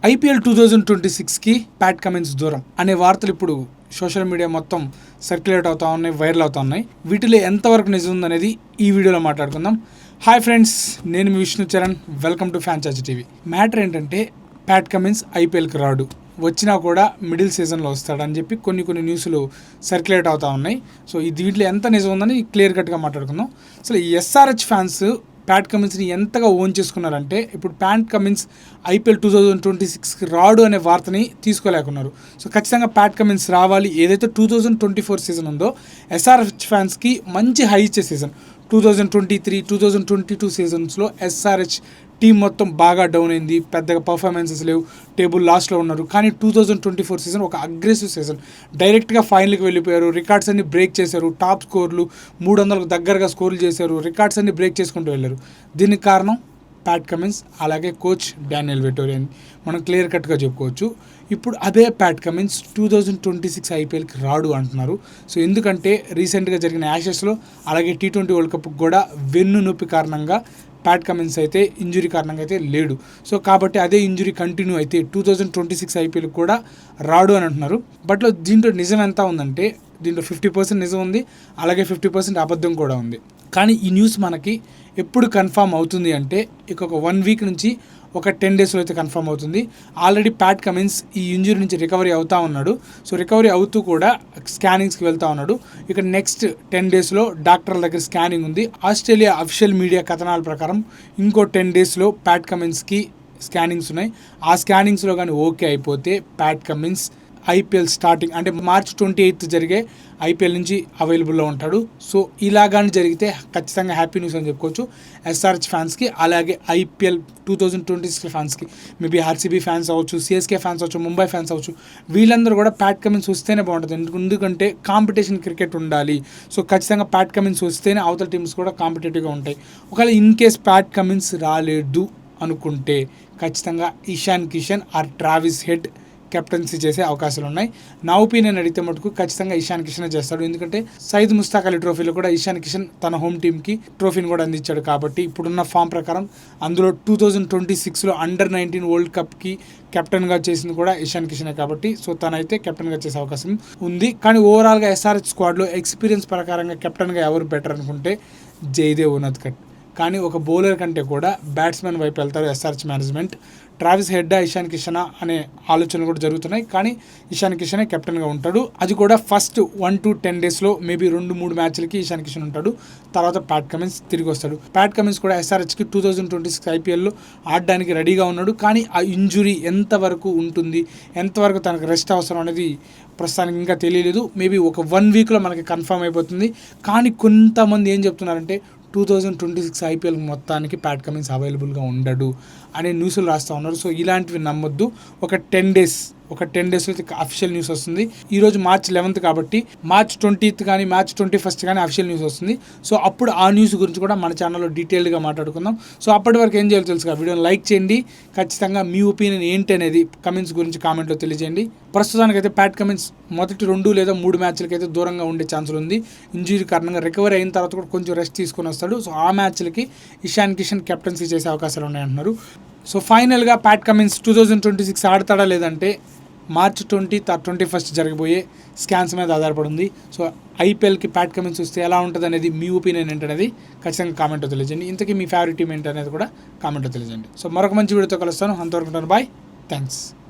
IPL 2026కి Pat Cummins దూరం అనే వార్తలు ఇప్పుడు సోషల్ మీడియా మొత్తం సర్క్యులేట్ అవుతా ఉన్నాయి, వైరల్ అవుతా ఉన్నాయి. వీటిలో ఎంతవరకు నిజం ఉందనేది ఈ వీడియోలో మాట్లాడుకుందాం. హాయ్ ఫ్రెండ్స్, నేను మీ Vishnu Charan. Welcome to fan charge TV. Matter ఏంటంటే ప్యాట్ కమిన్స్ ఐపీఎల్కి రాడు, వచ్చినా కూడా మిడిల్ సీజన్లో వస్తాడని చెప్పి కొన్ని న్యూస్లు సర్క్యులేట్ అవుతా ఉన్నాయి. సో వీటిలో ఎంత నిజం ఉందని క్లియర్ కట్గా మాట్లాడుకుందాం. అసలు ఈ ఎస్ఆర్హెచ్ ఫ్యాన్స్ ప్యాట్ కమిన్స్ని ఎంతగా ఓన్ చేసుకున్నారంటే ఇప్పుడు ప్యాట్ కమిన్స్ ఐపీఎల్ 2026కి రాడు అనే వార్తని తీసుకోలేకున్నారు. సో ఖచ్చితంగా ప్యాట్ కమిన్స్ రావాలి. ఏదైతే 2024 సీజన్ ఉందో ఎస్ఆర్హెచ్ ఫ్యాన్స్కి మంచి హై ఇచ్చే సీజన్. 2023, 2022 సీజన్స్లో ఎస్ఆర్హెచ్ టీం మొత్తం బాగా డౌన్ అయింది, పెద్దగా పర్ఫార్మెన్సెస్ లేవు, టేబుల్ లాస్ట్లో ఉన్నారు. కానీ 2024 సీజన్ ఒక అగ్రెసివ్ సీజన్. డైరెక్ట్గా ఫైనల్కి వెళ్ళిపోయారు, రికార్డ్స్ అన్ని బ్రేక్ చేశారు, టాప్ స్కోర్లు 300కు దగ్గరగా స్కోర్లు చేశారు, రికార్డ్స్ అన్ని బ్రేక్ చేసుకుంటూ వెళ్ళారు. దీనికి కారణం ప్యాట్ కమిన్స్, అలాగే కోచ్ డానియల్ వెటోరియా అని మనం క్లియర్ కట్గా చెప్పుకోవచ్చు. ఇప్పుడు అదే ప్యాట్ కమిన్స్ 2026 ఐపీఎల్కి రాడు అంటున్నారు. సో ఎందుకంటే రీసెంట్గా జరిగిన యాషెస్లో అలాగే T20 వరల్డ్ కప్కి కూడా వెన్ను నొప్పి కారణంగా ప్యాట్ కమిన్స్ అయితే ఇంజురీ కారణంగా అయితే లేడు. సో కాబట్టి అదే ఇంజురీ కంటిన్యూ అయితే 2026 ఐపీఎల్ కూడా రాడు అని అంటున్నారు. బట్ దీంట్లో నిజం ఎంత ఉందంటే దీంట్లో 50% నిజం ఉంది, అలాగే 50% అబద్ధం కూడా ఉంది. కానీ ఈ న్యూస్ మనకి ఎప్పుడు కన్ఫర్మ్ అవుతుంది అంటే ఇంకొక 1 వీక్ నుంచి ఒక 10 డేస్లో అయితే కన్ఫర్మ్ అవుతుంది. ఆల్రెడీ ప్యాట్ కమిన్స్ ఈ ఇంజురీ నుంచి రికవరీ అవుతూ ఉన్నాడు. సో రికవరీ అవుతూ కూడా స్కానింగ్స్కి వెళ్తూ ఉన్నాడు. ఇక నెక్స్ట్ 10 డేస్లో డాక్టర్ల దగ్గర స్కానింగ్ ఉంది. ఆస్ట్రేలియా అఫీషియల్ మీడియా కథనాల ప్రకారం ఇంకో 10 డేస్లో ప్యాట్ కమిన్స్కి స్కానింగ్స్ ఉన్నాయి. ఆ స్కానింగ్స్లో కానీ ఓకే అయిపోతే ప్యాట్ కమిన్స్ ఐపీఎల్ స్టార్టింగ్ అంటే March 28 జరిగే ఐపీఎల్ నుంచి అవైలబుల్లో ఉంటాడు. సో ఇలాగాని జరిగితే ఖచ్చితంగా హ్యాపీ న్యూస్ అని చెప్పుకోవచ్చు ఎస్ఆర్హెచ్ ఫ్యాన్స్కి, అలాగే ఐపీఎల్ 2026 ఫ్యాన్స్కి. మేబీ ఆర్సీబీ ఫ్యాన్స్ అవ్వచ్చు, సిఎస్కే ఫ్యాన్స్ అవ్వచ్చు, ముంబై ఫ్యాన్స్ అవ్వచ్చు, వీళ్ళందరూ కూడా ప్యాట్ కమిన్స్ వస్తేనే బాగుంటుంది. ఎందుకంటే కాంపిటీషన్ క్రికెట్ ఉండాలి. సో ఖచ్చితంగా ప్యాట్ కమిన్స్ వస్తేనే అవతల టీమ్స్ కూడా కాంపిటేటివ్గా ఉంటాయి. ఒకవేళ ఇన్ కేస్ ప్యాట్ కమిన్స్ రాలేదు అనుకుంటే ఖచ్చితంగా Ishan Kishan or Travis Head captaincy చేసే అవకాశాలు ఉన్నాయి. నా ఒపీనియన్ అడిగితే మటుకు ఖచ్చితంగా ఇషాన్ కిషన్ చేస్తాడు. ఎందుకంటే సయ్యద్ ముస్తాక్ అలీ ట్రోఫీలో కూడా ఇషాన్ కిషన్ తన హోమ్ టీమ్కి ట్రోఫీని కూడా అందించాడు. కాబట్టి ఇప్పుడున్న ఫామ్ ప్రకారం అందులో 2026లో అండర్-19 వరల్డ్ కప్కి కెప్టెన్గా చేసింది కూడా ఇషాన్ కిషనే. కాబట్టి సో తనైతే కెప్టెన్గా చేసే అవకాశం ఉంది. కానీ ఓవరాల్గా ఎస్ఆర్హెచ్ స్క్వాడ్లో ఎక్స్పీరియన్స్ ప్రకారంగా కెప్టెన్గా ఎవరు బెటర్ అనుకుంటే జయదేవ్ ఉనద్కట్. కానీ ఒక బౌలర్ కంటే కూడా బ్యాట్స్మెన్ వైపు వెళ్తారు ఎస్ఆర్హెచ్ మేనేజ్మెంట్. ట్రావిస్ హెడ్డా, ఇషాన్ కిషనా అనే ఆలోచనలు కూడా జరుగుతున్నాయి. కానీ ఇషాన్ కిషనే కెప్టెన్గా ఉంటాడు. అది కూడా ఫస్ట్ 1 to 10 డేస్లో మేబీ 2-3 మ్యాచ్లకి ఇషాన్ కిషన్ ఉంటాడు. తర్వాత ప్యాట్ కమిన్స్ తిరిగి వస్తాడు. ప్యాట్ కమిన్స్ కూడా ఎస్ఆర్హెచ్కి 2026 ఐపీఎల్లో ఆడడానికి రెడీగా ఉన్నాడు. కానీ ఆ ఇంజురీ ఎంతవరకు ఉంటుంది, ఎంతవరకు తనకు రెస్ట్ అవసరం అనేది ప్రస్తుతానికి ఇంకా తెలియలేదు. మేబీ ఒక 1 వీక్లో మనకి కన్ఫర్మ్ అయిపోతుంది. కానీ కొంతమంది ఏం చెప్తున్నారంటే 2026 ఐపీఎల్ మొత్తానికి ప్యాట్ కమిన్స్ అవైలబుల్గా ఉండడు అనే న్యూస్లు రాస్తూ ఉన్నారు. సో ఇలాంటివి నమ్మొద్దు. ఒక 10 డేస్లో అయితే అఫీషియల్ న్యూస్ వస్తుంది. ఈరోజు March 11 కాబట్టి March 20th కానీ March 21st కానీ అఫీషియల్ న్యూస్ వస్తుంది. సో అప్పుడు ఆ న్యూస్ గురించి కూడా మన ఛానల్లో డీటెయిల్డ్గా మాట్లాడుకుందాం. సో అప్పటి వరకు ఏం చేయాలో తెలుసుగా వీడియోని లైక్ చేయండి. ఖచ్చితంగా మీ ఒపీనియన్ ఏంటి అనేది కమిన్స్ గురించి కామెంట్లో తెలియజేయండి. ప్రస్తుతానికైతే ప్యాట్ కమిన్స్ మొదటి 2 లేదా 3 మ్యాచ్లకి అయితే దూరంగా ఉండే ఛాన్సులు ఉంది. ఇంజురీ కారణంగా రికవరీ అయిన తర్వాత కూడా కొంచెం రెస్ట్ తీసుకొని వస్తాడు. సో ఆ మ్యాచ్లకి ఇషాన్ కిషన్ కెప్టెన్సీ చేసే అవకాశాలు ఉన్నాయంటున్నారు. సో ఫైనల్గా ప్యాట్ కమిన్స్ 2026 ఆడతాడా లేదంటే March 20th or 21st జరగబోయే స్కాన్స్ మీద ఆధారపడింది. సో ఐపీఎల్కి ప్యాట్ కమిన్స్ వస్తే ఎలా ఉంటుంది అనేది మీ ఒపీనియన్ ఏంటనేది ఖచ్చితంగా కామెంట్లో తెలియజేయండి. ఇంతకీ మీ ఫేవరెట్ టీం ఏంటనేది కూడా కామెంట్లో తెలియజేయండి. సో మరొక మంచి వీడియోతో కలుస్తాను. అంతవరకు ఉంటాను. Bye, thanks.